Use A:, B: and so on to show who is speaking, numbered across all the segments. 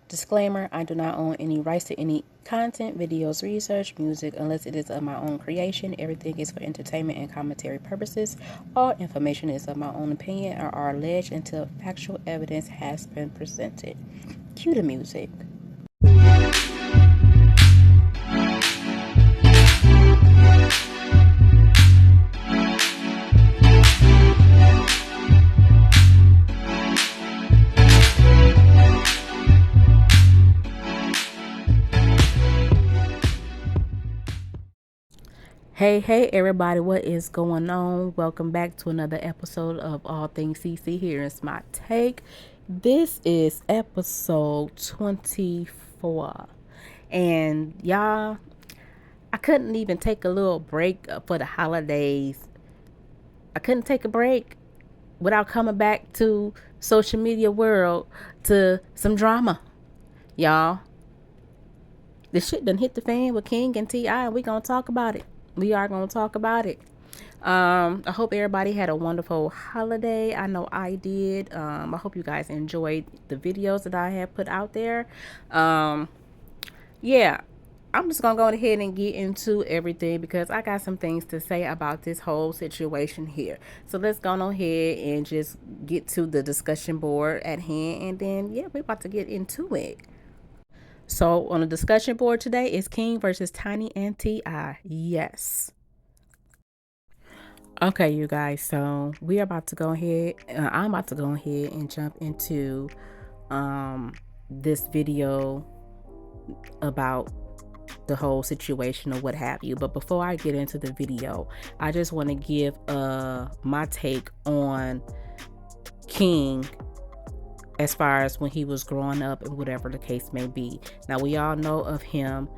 A: Disclaimer, I do not own any rights to any content, videos, research, music, unless it is of my own creation. Everything is for entertainment and commentary purposes. All information is of my own opinion or are alleged until factual evidence has been presented. Cue the music. Hey everybody, what is going on? Welcome back to another episode of All Things CC. Here is my take. This is episode 24. And y'all, I couldn't even take a little break for the holidays. I couldn't take a break without coming back to social media world to some drama. Y'all, this shit done hit the fan with King and T.I. and we gonna talk about it. We are going to talk about it. I hope everybody had a wonderful holiday. I know I did. I hope you guys enjoyed the videos that I have put out there. Yeah, I'm just going to go ahead and get into everything because I got some things to say about this whole situation here. So let's go ahead and just get to the discussion board at hand. And then, yeah, we're about to get into it. So on the discussion board today is King versus Tiny and T.I. Yes. Okay, you guys. So we are about to go ahead. I'm about to go ahead and jump into this video about the whole situation or what have you. But before I get into the video, I just want to give my take on King as far as when he was growing up and whatever the case may be. Now, we all know of him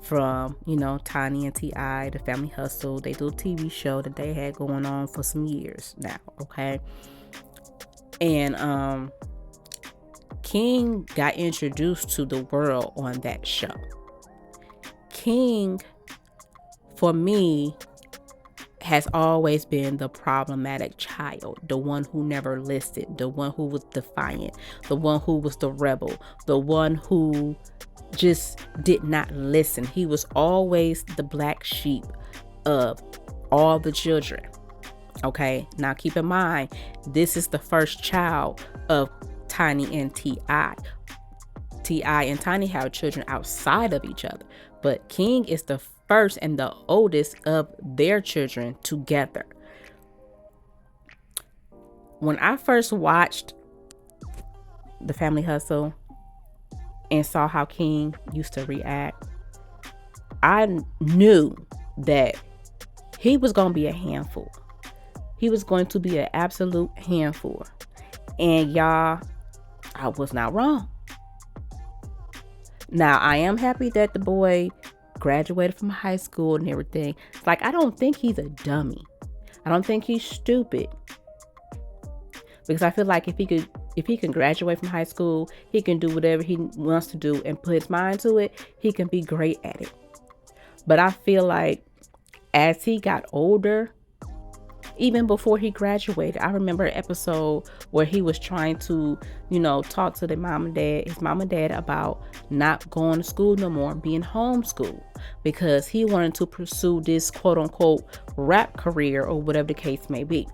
A: from, Tiny and T.I., the Family Hustle. They do a TV show that they had going on for some years now, okay? And King got introduced to the world on that show. King, for me, has always been the problematic child, the one who never listened, the one who was defiant, the one who was the rebel, the one who just did not listen. He was always the black sheep of all the children. Okay, now keep in mind, this is the first child of Tiny and T.I. T.I. and Tiny have children outside of each other, but King is the first and the oldest of their children together. When I first watched the Family Hustle and saw how King used to react, I knew that he was going to be a handful. He was going to be an absolute handful. And y'all, I was not wrong. Now, I am happy that the boy graduated from high school and everything. It's like, I don't think he's a dummy. I don't think he's stupid. Because I feel like if he can graduate from high school, he can do whatever he wants to do and put his mind to it, he can be great at it. But I feel like as he got older, even before he graduated, I remember an episode where he was trying to, talk to his mom and dad about not going to school no more, being homeschooled, because he wanted to pursue this quote unquote rap career or whatever the case may be.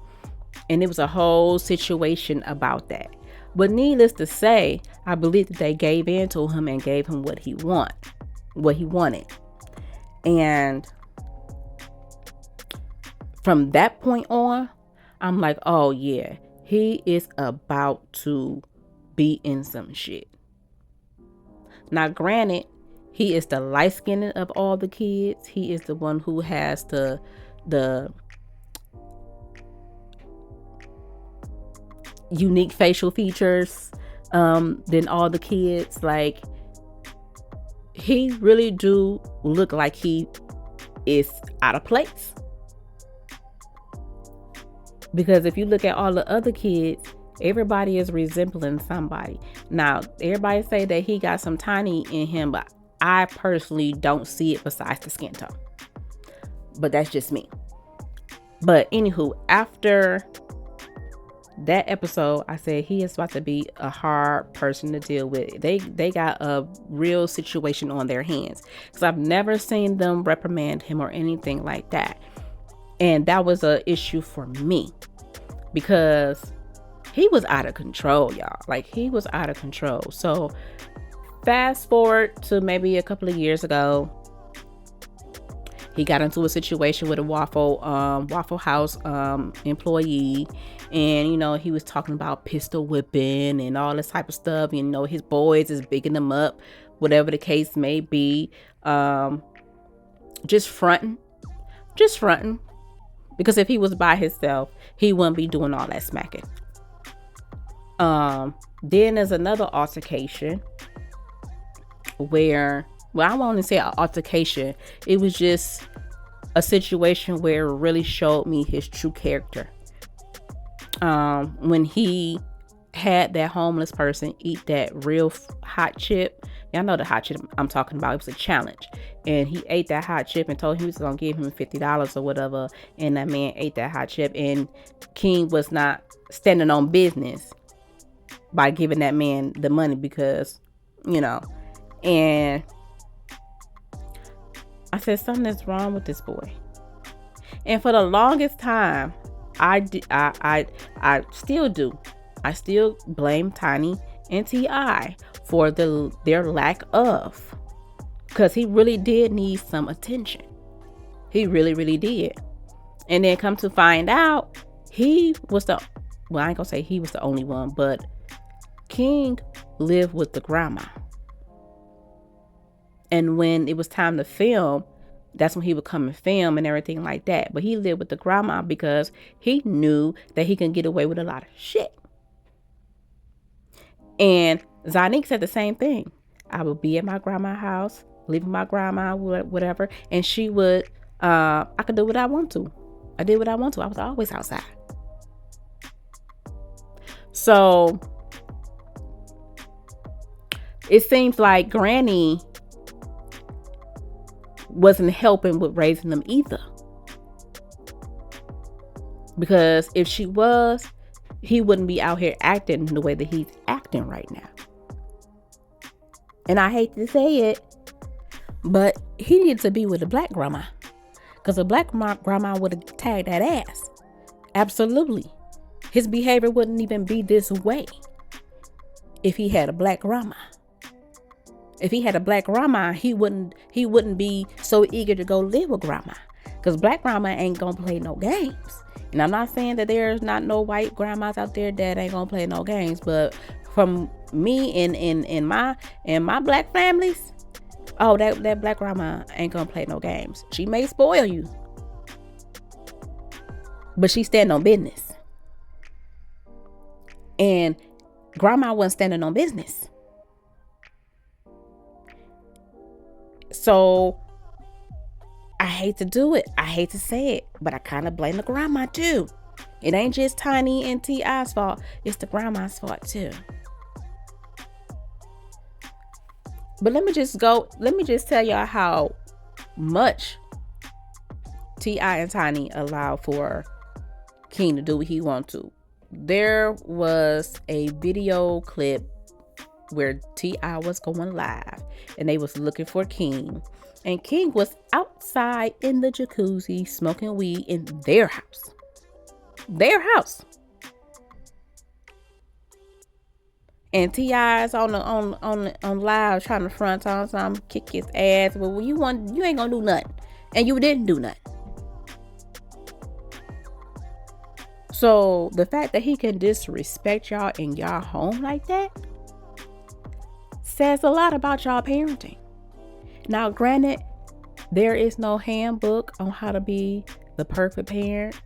A: And it was a whole situation about that. But needless to say, I believe that they gave in to him and gave him what he wanted. And from that point on, I'm like, oh yeah, he is about to be in some shit. Now, granted, he is the light skinned of all the kids. He is the one who has the unique facial features than all the kids. Like, he really do look like he is out of place. Because if you look at all the other kids, everybody is resembling somebody. Now, everybody say that he got some Tiny in him, but I personally don't see it besides the skin tone. But that's just me. But anywho, after that episode, I said he is about to be a hard person to deal with. They got a real situation on their hands, because I've never seen them reprimand him or anything like that. And that was a issue for me, because he was out of control, y'all. Like, he was out of control. So fast forward to maybe a couple of years ago, he got into a situation with a Waffle House employee, and he was talking about pistol whipping and all this type of stuff. His boys is bigging him up, whatever the case may be. Just fronting, because if he was by himself, he wouldn't be doing all that smacking. Then there's another altercation where, well, I won't even say an altercation. It was just a situation where it really showed me his true character. When he had that homeless person eat that real hot chip. Y'all know the hot chip I'm talking about. It was a challenge. And he ate that hot chip and told him he was going to give him $50 or whatever. And that man ate that hot chip. And King was not standing on business by giving that man the money because, and I said, something is wrong with this boy. And for the longest time, I still do. I still blame Tiny and T.I. for their lack of, because he really did need some attention. He really, really did. And then come to find out, he was I ain't gonna say he was the only one, but King lived with the grandma. And when it was time to film, that's when he would come and film and everything like that. But he lived with the grandma because he knew that he can get away with a lot of shit. And Zanique said the same thing. I would be at my grandma's house, leaving my grandma, whatever. And she would, I could do what I want to. I did what I want to. I was always outside. So it seems like Granny wasn't helping with raising them either. Because if she was, he wouldn't be out here acting the way that he's acting right now. And I hate to say it, but he needed to be with a black grandma. Because a black grandma would have tagged that ass. Absolutely. His behavior wouldn't even be this way if he had a black grandma. If he had a black grandma, he wouldn't be so eager to go live with grandma. Because black grandma ain't gonna play no games. And I'm not saying that there's not no white grandmas out there that ain't gonna play no games, but from me in my black families, oh, that black grandma ain't gonna play no games. She may spoil you, but she stand on business. And grandma wasn't standing on business. So I hate to do it. I hate to say it, but I kind of blame the grandma too. It ain't just Tiny and T.I.'s fault. It's the grandma's fault too. But let me just tell y'all how much T.I. and Tiny allow for King to do what he wants to. There was a video clip where T.I. was going live and they was looking for King. And King was outside in the jacuzzi smoking weed in their house. Their house. And T.I. is on live trying to front on something, kick his ass. Well, you ain't gonna do nothing. And you didn't do nothing. So the fact that he can disrespect y'all in y'all home like that says a lot about y'all parenting. Now, granted, there is no handbook on how to be the perfect parent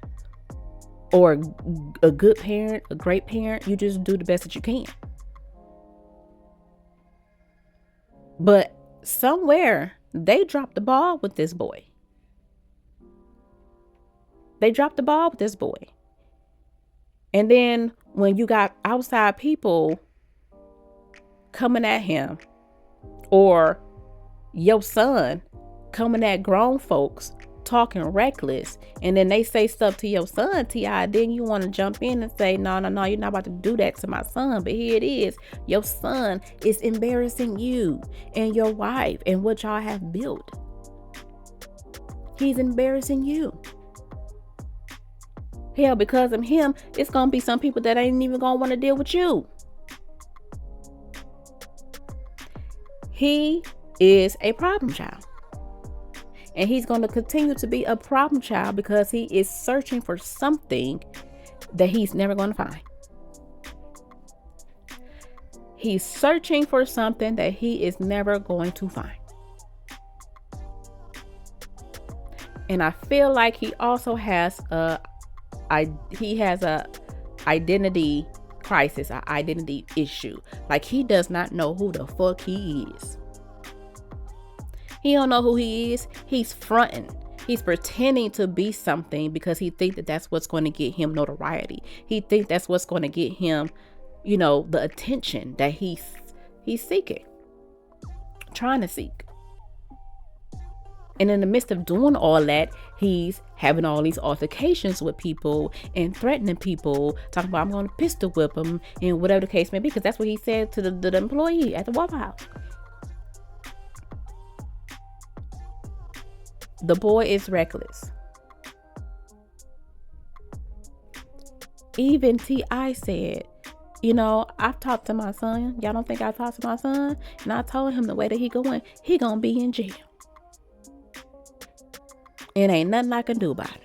A: or a good parent, a great parent. You just do the best that you can. But somewhere they dropped the ball with this boy. And then when you got outside people coming at him, or your son coming at grown folks talking reckless, and then they say stuff to your son, T.I., then you want to jump in and say, no, you're not about to do that to my son. But here it is. Your son is embarrassing you and your wife and what y'all have built. He's embarrassing you. Hell, because of him, it's going to be some people that ain't even going to want to deal with you. He is a problem child. And he's going to continue to be a problem child because he is searching for something that he's never going to find. He's searching for something that he is never going to find. And I feel like he also has a identity crisis, an identity issue. Like, he does not know who the fuck he is. He don't know who he is. He's fronting. He's pretending to be something because he thinks that that's what's going to get him notoriety. He thinks that's what's going to get him, the attention that he's seeking, trying to seek. And in the midst of doing all that, he's having all these altercations with people and threatening people, talking about, I'm going to pistol whip him and whatever the case may be, because that's what he said to the employee at the Waffle House. The boy is reckless. Even T.I. said, I've talked to my son. Y'all don't think I talked to my son? And I told him the way that he going to be in jail. It ain't nothing I can do about it.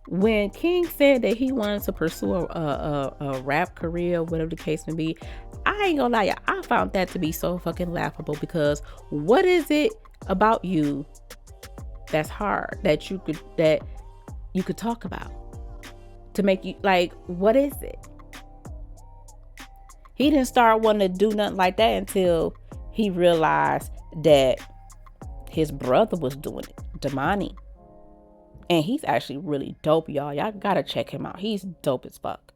A: When King said that he wanted to pursue a rap career, whatever the case may be, I ain't gonna lie, y'all, I found that to be so fucking laughable, because what is it about you that's hard that you could talk about to make you, like, what is it? He didn't start wanting to do nothing like that until he realized that his brother was doing it, Damani. And he's actually really dope, y'all. Y'all gotta check him out. He's dope as fuck.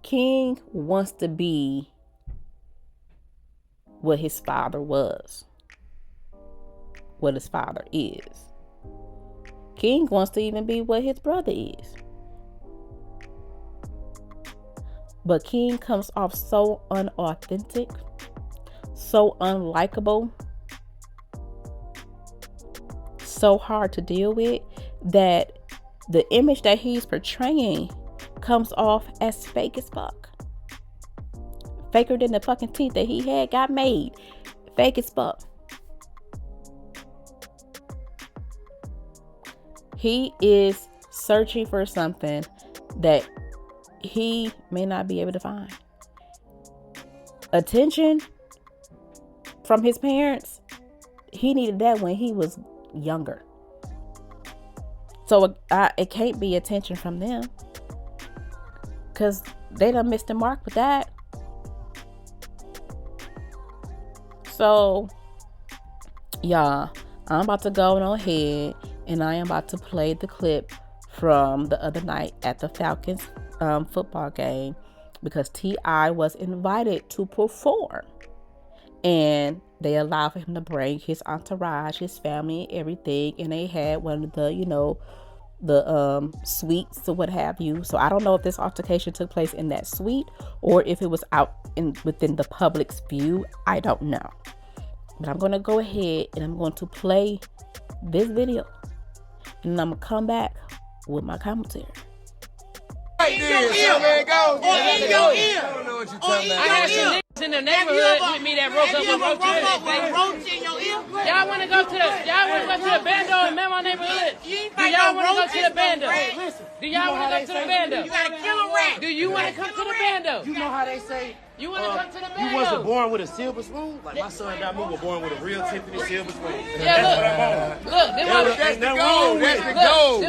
A: King wants to be what his father was, what his father is. King wants to even be what his brother is. But King comes off so unauthentic, so unlikable, so hard to deal with, that the image that he's portraying comes off as fake as fuck. Faker than the fucking teeth that he had got made. Fake as fuck. He is searching for something that he may not be able to find. Attention from his parents, he needed that when he was younger. So it can't be attention from them, because they done missed the mark with that. So, y'all, I'm about to go on ahead and I am about to play the clip from the other night at the Falcons football game, because T.I. was invited to perform, and they allowed for him to bring his entourage, his family, and everything, and they had one of the the suites or what have you. So I don't know if this altercation took place in that suite or if it was out within the public's view. I don't know, but I'm going to go ahead and I'm going to play this video, and I'm going to come back with my commentary.
B: Right there, man, go. Or in your ear. I don't know what you're talking about. I had some niggas in the neighborhood with me that broke up with roaches in your ear. Y'all want to go to the bando in my neighborhood? Do y'all want to go to the bando? Do y'all want to go to the bando? You got to kill a rat. Do you want to come to the bando? You know how they say, you want to come to the bando? You wasn't born with a silver spoon? Like my son Damu was born with a real Tiffany silver spoon. Yeah, look, that's the goal. That's the goal.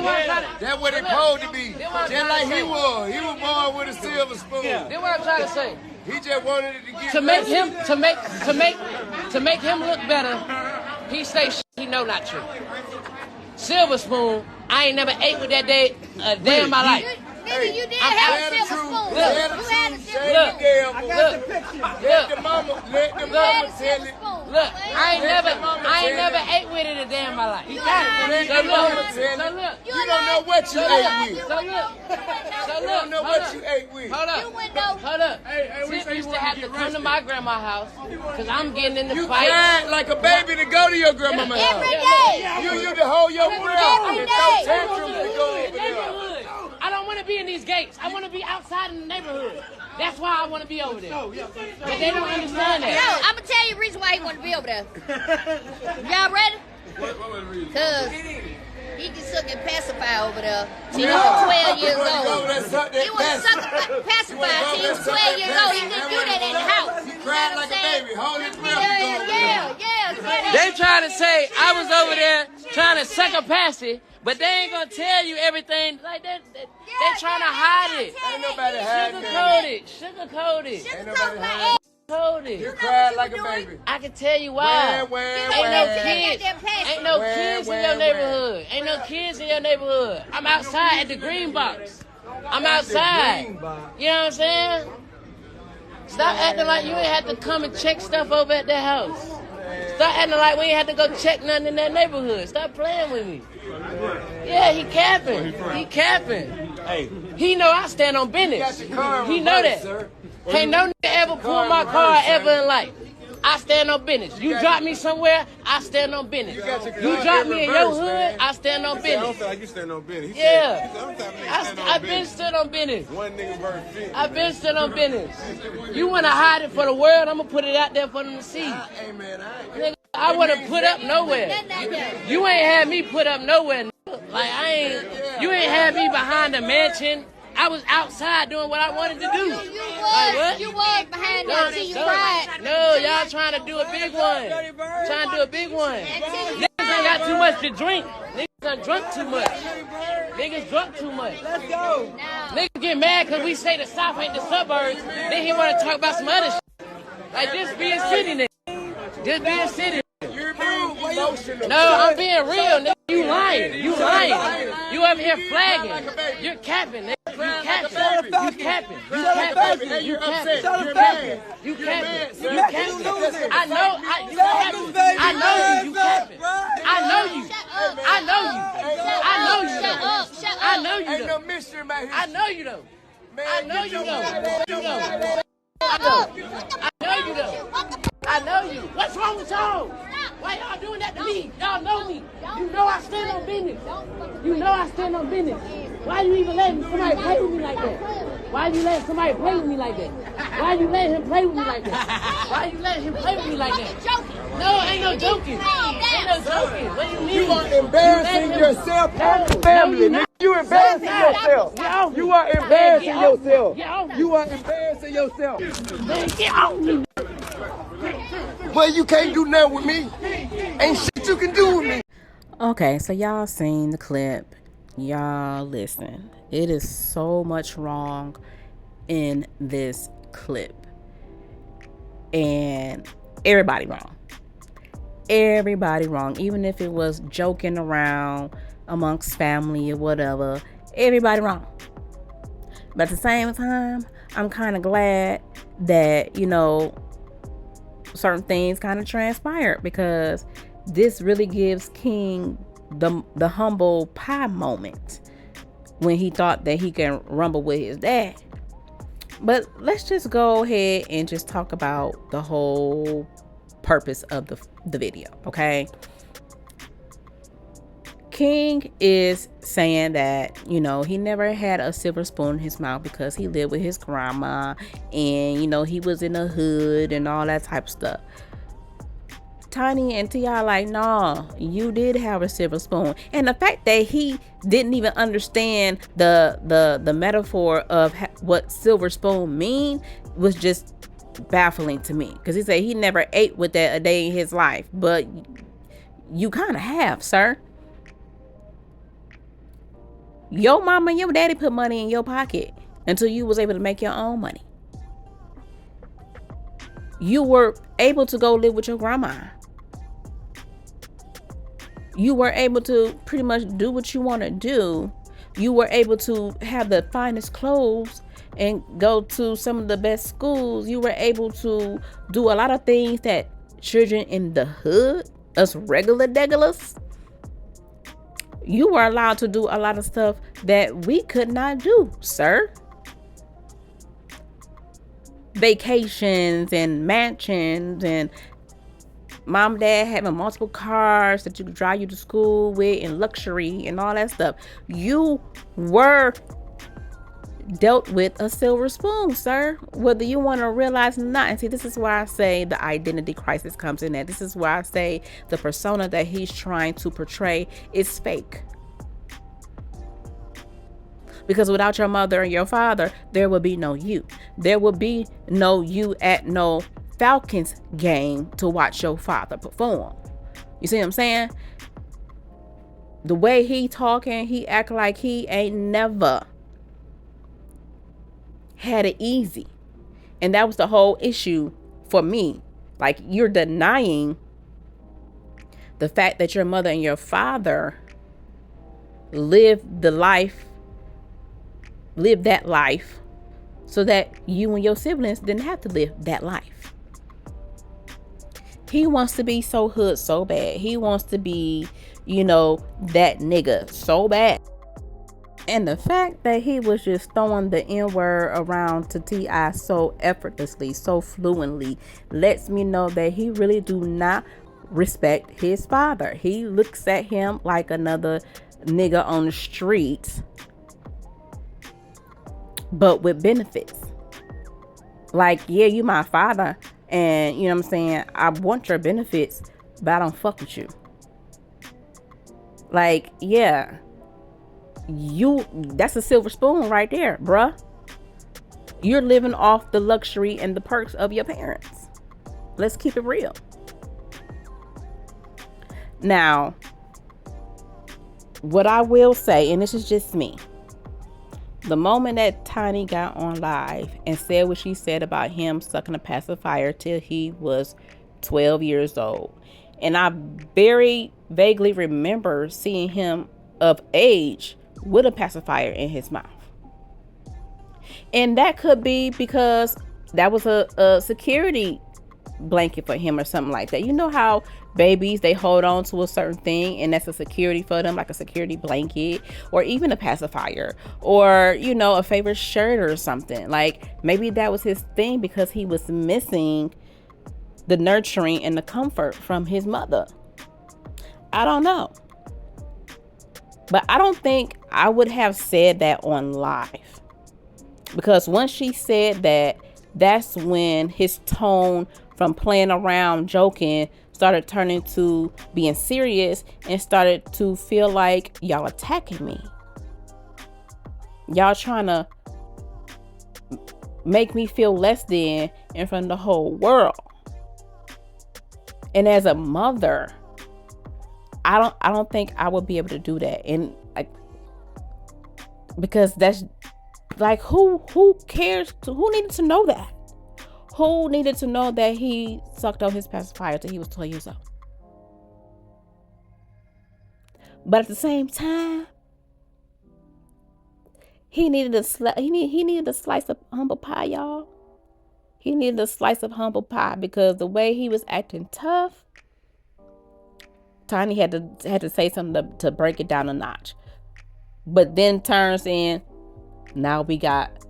B: That's what it's supposed to be. Just like he was. He was born with a silver spoon. That's what I'm trying to say. He just wanted it to get to make him look better. He say he know not true. Silver spoon. I ain't never ate with that day a day in my life.
C: Nigga, you did have a silver spoon. You had a silver spoon.
B: Let the mama tell it. Look, I ain't never ate with it a day in my life.
C: You don't know what you ate with.
B: So look,
C: know what you ate with.
B: Hold up. Tip used to have to come to my grandma's house because I'm getting in the fight.
C: You cried like a baby to go to your grandma's house.
D: Every day.
C: You to hold your breath and throw tantrums to go over there.
B: I don't want to be in these gates. I want to be outside in the neighborhood. That's why I want to be over there. But they don't understand that.
D: No, I'm going to tell you the reason why he want to be over there. Y'all ready? Because he can suck and pacify over there till he was 12 years old. He was sucking pacify till he was 12 years old. He couldn't do that in the house.
C: You cried like a baby. Hold your breath.
D: Yeah.
B: They trying to say I was over there trying to suck a passy, but they ain't gonna tell you everything like that. They trying to hide it.
C: Ain't nobody hiding it.
B: Sugarcoat it.
C: Ain't nobody hiding it. You cried like a baby.
B: I can tell you why. Ain't no kids in your neighborhood. Ain't no kids in your neighborhood. I'm outside at the green box. I'm outside. You know what I'm saying? Stop acting like you ain't had to come and check stuff over at their house. Stop acting like we ain't had to go check nothing in that neighborhood. Stop playing with me. Yeah, he capping. He capping.
C: Hey,
B: he know I stand on business. He know that. Ain't no nigga ever pull my car ever in life. I stand on business. You drop me somewhere, I stand on business. You drop me in your hood, I stand on business.
E: I don't feel like you stand on business.
B: Yeah. I've been stood on business.
E: One nigga verse 50.
B: I've been stood on business. You want to hide it for the world, I'm going to put it out there for them to see. Nigga, I wouldn't put up nowhere. You ain't had me put up nowhere. Like, you ain't had me behind a mansion. I was outside doing what I wanted to do.
D: You was behind that till you cried.
B: No, y'all trying to do a big one. Trying to do a big one. Niggas ain't got too much to drink. Niggas done drunk too much. Niggas drunk too much. Let's go. Niggas get mad because we say the South ain't the suburbs. Then he want to talk about some other shit. Like this be a city, nigga. This be a city.
C: You're being emotional.
B: No, I'm being real, nigga. You lying. You lying. You over here flagging. You're capping, nigga. You capping. You capping. You capping. You capping. You capping. You capping. You capping. I know. You capping. I know you. You capping. I know you. I know you. I know you. I know you.
C: Ain't no mystery about here.
B: I know you though. I know you though. You know. I know you though. I know you. What's wrong with y'all? Why y'all doing that to me? Y'all know me. You know I stand on business. You know I stand on business. Why you even letting somebody play with me like that? Why you letting somebody play with me like that? Why you letting him play with me like that? Why you letting him play with me like that? No, ain't no joking. Ain't no joking. What do you mean?
C: You are embarrassing yourself and your family. Nigga, you embarrassing yourself. You are embarrassing yourself. You are embarrassing yourself.
B: Man, get off me.
C: Well, you can't do nothing with me. Ain't shit you can do with me.
A: Okay, so y'all seen the clip. Y'all listen. It is so much wrong in this clip. And everybody wrong. Everybody wrong. Even if it was joking around amongst family or whatever. Everybody wrong. But at the same time, I'm kind of glad that, certain things kind of transpired, because this really gives King the humble pie moment when he thought that he can rumble with his dad. But let's just go ahead and just talk about the whole purpose of the video, okay? King is saying that, he never had a silver spoon in his mouth because he lived with his grandma and, he was in the hood and all that type of stuff. Tiny and T.I. like, nah, you did have a silver spoon. And the fact that he didn't even understand the metaphor of what silver spoon mean was just baffling to me. Because he said he never ate with that a day in his life. But you kind of have, sir. Your mama and your daddy put money in your pocket until you was able to make your own money. You were able to go live with your grandma. You were able to pretty much do what you want to do You were able to have the finest clothes and go to some of the best schools. You were able to do a lot of things that children in the hood, us regular degulars, you were allowed to do a lot of stuff that we could not do, sir. Vacations and mansions and mom and dad having multiple cars that you could drive you to school with and luxury and all that stuff. You were dealt with a silver spoon, sir, whether you want to realize it or not. And see, this is why I say the identity crisis comes in that. This is why I say the persona that he's trying to portray is fake. Because without your mother and your father, there will be no you. There will be no you at no Falcons game to watch your father perform. You see what I'm saying? The way he talking, he act like he ain't never had it easy. And that was the whole issue for me. Like, you're denying the fact that your mother and your father lived that life so that you and your siblings didn't have to live that life. He wants to be so hood so bad. He wants to be, that nigga so bad. And the fact that he was just throwing the N-word around to T.I. so effortlessly, so fluently, lets me know that he really do not respect his father. He looks at him like another nigga on the streets, but with benefits. Like, yeah, you my father, and you know what I'm saying, I want your benefits, but I don't fuck with you. Like, yeah, that's a silver spoon right there, bruh. You're living off the luxury and the perks of your parents. Let's keep it real. Now, what I will say, and this is just me, the moment that Tiny got on live and said what she said about him sucking a pacifier till he was 12 years old, and I very vaguely remember seeing him of age with a pacifier in his mouth. And that could be because that was a security blanket for him or something like that. You know how babies, they hold on to a certain thing and that's a security for them, like a security blanket or even a pacifier or, a favorite shirt or something. Like, maybe that was his thing because he was missing the nurturing and the comfort from his mother. I don't know. But I don't think I would have said that on live. Because once she said that, that's when his tone from playing around, joking, started turning to being serious and started to feel like y'all attacking me. Y'all trying to make me feel less than in front of the whole world. And as a mother, I don't think I would be able to do that. And because that's like, who cares? Who needed to know that? Who needed to know that he sucked on his pacifier till he was 12 years old? But at the same time, he needed a slice of humble pie, y'all. He needed a slice of humble pie because the way he was acting tough, Tiny had to say something to break it down a notch. But then turns in, now we got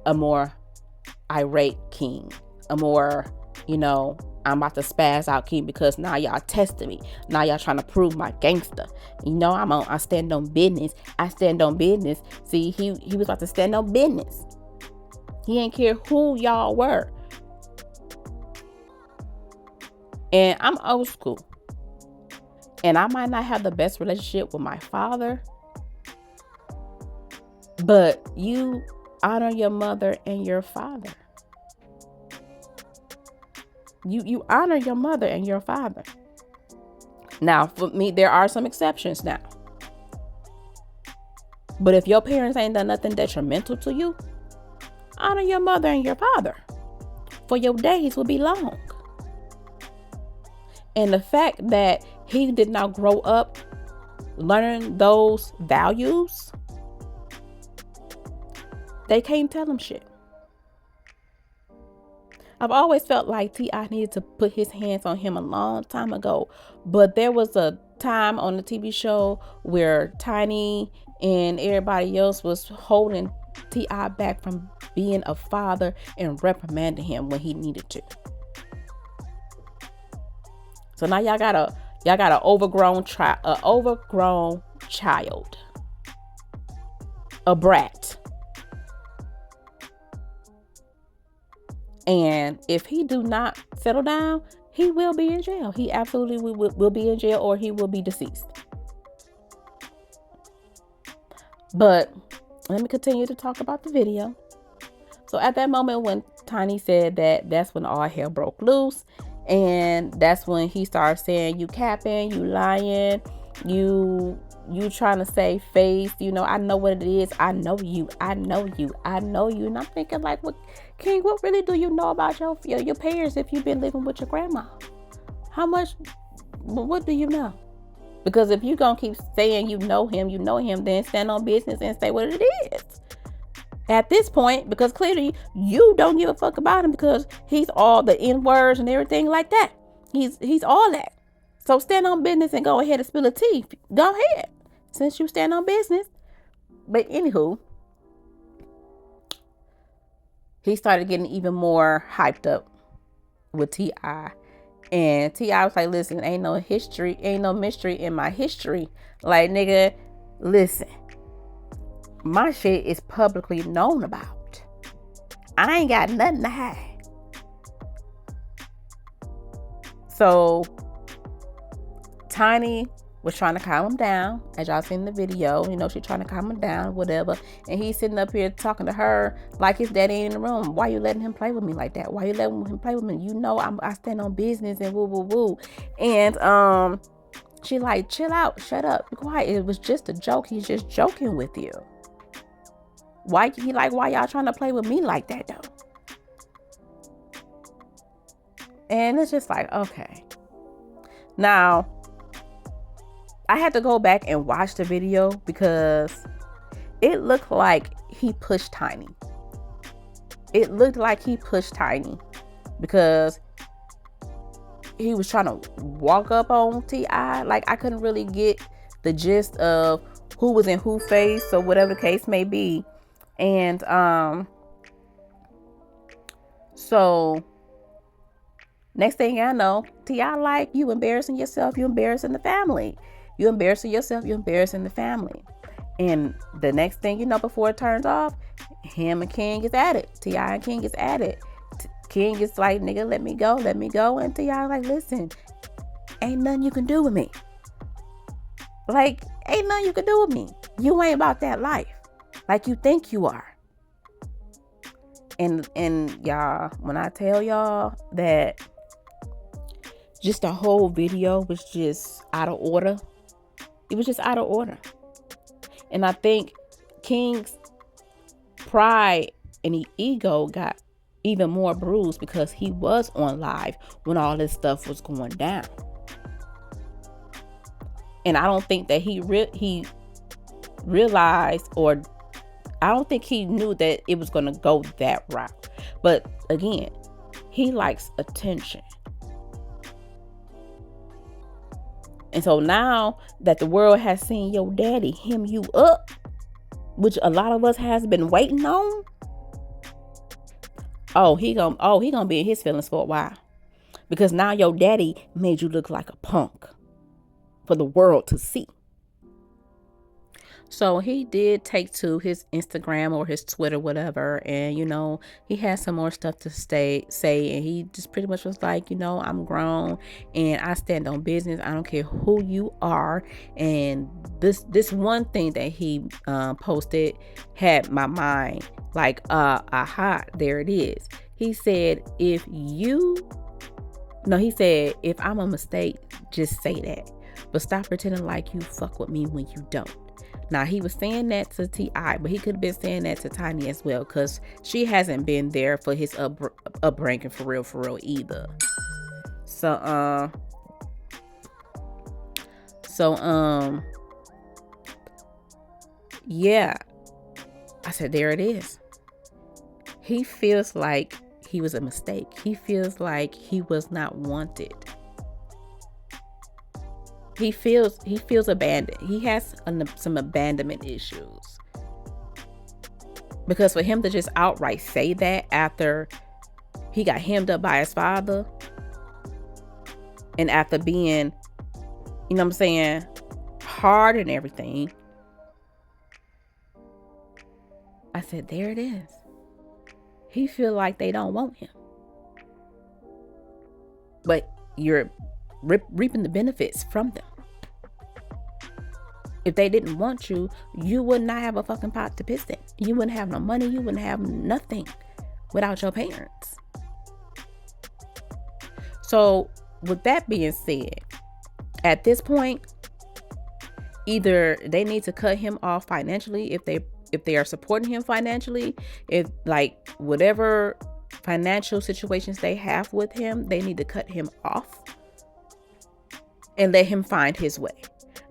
A: a more irate king, a more, I'm about to spaz out king because now y'all testing me. Now y'all trying to prove my gangster. I stand on business. I stand on business. See, he was about to stand on business. He ain't care who y'all were. And I'm old school. And I might not have the best relationship with my father, but you honor your mother and your father. You honor your mother and your father. Now, for me, there are some exceptions now. But if your parents ain't done nothing detrimental to you, honor your mother and your father, for your days will be long. And the fact that he did not grow up learning those values they can't tell him shit. I've always felt like T.I. needed to put his hands on him a long time ago. But there was a time on the TV show where Tiny and everybody else was holding T.I. back from being a father and reprimanding him when he needed to. So now y'all got an overgrown child, a brat. And if he do not settle down, he will be in jail. He absolutely will be in jail, or he will be deceased. But let me continue to talk about the video. So at that moment when Tiny said that, that's when all hell broke loose. And that's when he started saying, you capping, you lying, you trying to save face. You know, I know what it is. I know you. And I'm thinking like, what, King, what really do you know about your parents if you've been living with your grandma? How much, what do you know? Because if you're going to keep saying you know him, then stand on business and say what it is. At this point, because clearly you don't give a fuck about him, because he's all the N-words and everything like that. He's all that. So stand on business and go ahead and spill the tea. Go ahead, since you stand on business. But anywho, he started getting even more hyped up with T.I. And T.I. was like, listen, ain't no mystery in my history. Like, nigga, listen. My shit is publicly known about. I ain't got nothing to hide. So Tiny was trying to calm him down, as y'all seen in the video. You know, she trying to calm him down, whatever. And he's sitting up here talking to her like his daddy ain't in the room. Why you letting him play with me like that? Why you letting him play with me? You know, I stand on business and woo woo woo. And she like, chill out, shut up, be quiet. It was just a joke. He's just joking with you. Why y'all trying to play with me like that though? And it's just like, okay. Now, I had to go back and watch the video because it looked like he pushed Tiny. Because he was trying to walk up on T.I. Like, I couldn't really get the gist of who was in who face or whatever the case may be. And so next thing I know, T.I. like, you embarrassing yourself, you embarrassing the family. You embarrassing yourself, you embarrassing the family. And the next thing you know, before it turns off, him and King is at it. T.I. and King is at it. King is like, nigga, let me go. And T.I. like, listen, ain't nothing you can do with me. Like, ain't nothing you can do with me. You ain't about that life like you think you are. And y'all, when I tell y'all that just the whole video was just out of order, it was just out of order. And I think King's pride and ego got even more bruised because he was on live when all this stuff was going down. And I don't think that he realized, or I don't think he knew that it was going to go that route. But again, he likes attention. And so now that the world has seen your daddy hem you up, which a lot of us has been waiting on, he gonna be in his feelings for a while. Because now your daddy made you look like a punk for the world to see. So he did take to his Instagram or his Twitter, whatever. And, you know, he had some more stuff to say. And he just pretty much was like, you know, I'm grown and I stand on business. I don't care who you are. And this one thing that he posted had my mind like, aha, there it is. He said, if I'm a mistake, just say that. But stop pretending like you fuck with me when you don't. Now, he was saying that to T.I., but he could have been saying that to Tiny as well, because she hasn't been there for his upbringing for real either. So, yeah. I said, there it is. He feels like he was a mistake. He feels like he was not wanted. He feels abandoned. He has some abandonment issues. Because for him to just outright say that after he got hemmed up by his father, and after being, you know what I'm saying, hard and everything, I said, there it is. He feel like they don't want him. But you're reaping the benefits from them. If they didn't want you, you would not have a fucking pot to piss in. You wouldn't have no money. You wouldn't have nothing without your parents. So with that being said, at this point, either they need to cut him off financially if they are supporting him financially, if like whatever financial situations they have with him, they need to cut him off and let him find his way.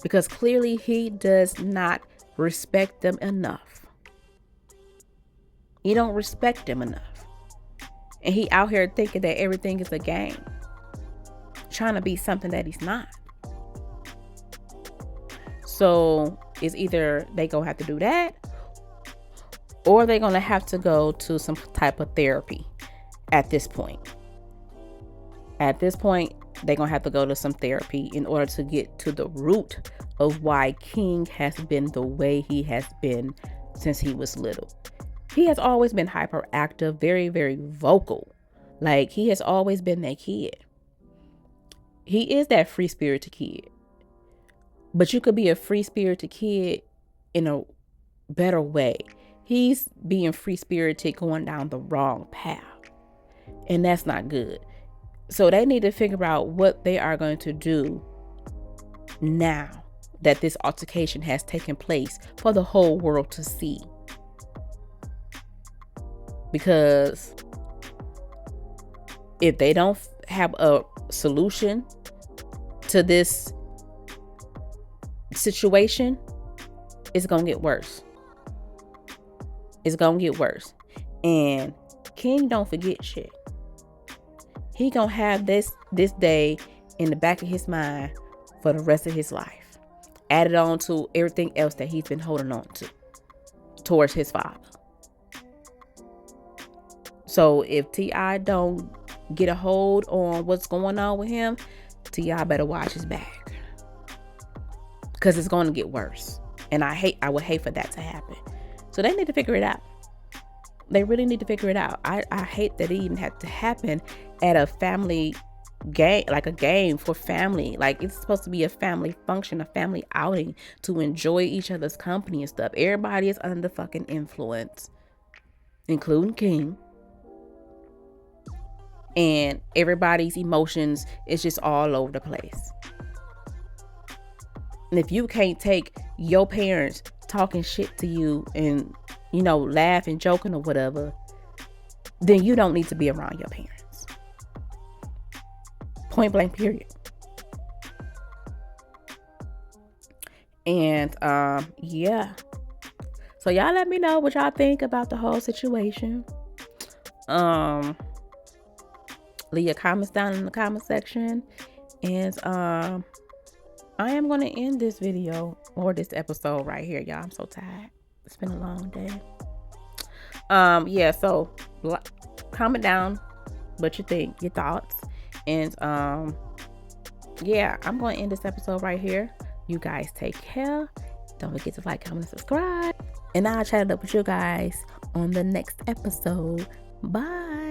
A: Because clearly he does not respect them enough. He don't respect them enough. And he out here thinking that everything is a game. Trying to be something that he's not. So it's either they gonna have to do that, or they're gonna have to go to some type of therapy at this point. At this point, they're gonna have to go to some therapy in order to get to the root of why King has been the way he has been since he was little. He has always been hyperactive, very, very vocal. Like, he has always been that kid. He is that free-spirited kid. But you could be a free-spirited kid in a better way. He's being free-spirited going down the wrong path. And that's not good. So they need to figure out what they are going to do now that this altercation has taken place for the whole world to see. Because if they don't have a solution to this situation, it's going to get worse. It's going to get worse. And King don't forget shit. He gonna have this day in the back of his mind for the rest of his life. Added on to everything else that he's been holding on to towards his father. So if T.I. don't get a hold on what's going on with him, T.I. better watch his back. Because it's going to get worse. And I would hate for that to happen. So they need to figure it out. They really need to figure it out. I hate that it even had to happen at a family game, like a game for family. Like, it's supposed to be a family function, a family outing to enjoy each other's company and stuff. Everybody is under fucking influence, including King. And everybody's emotions is just all over the place. And if you can't take your parents talking shit to you and, you know, laughing, joking or whatever, then you don't need to be around your parents. Point blank, period. And yeah. So y'all let me know what y'all think about the whole situation. Leave your comments down in the comment section. And I am going to end this video or this episode right here, y'all. I'm so tired. It's been a long day. Yeah, so comment down what you think, your thoughts. And yeah, I'm going to end this episode right here. You guys take care. Don't forget to like, comment, and subscribe. And I'll chat it up with you guys on the next episode. Bye.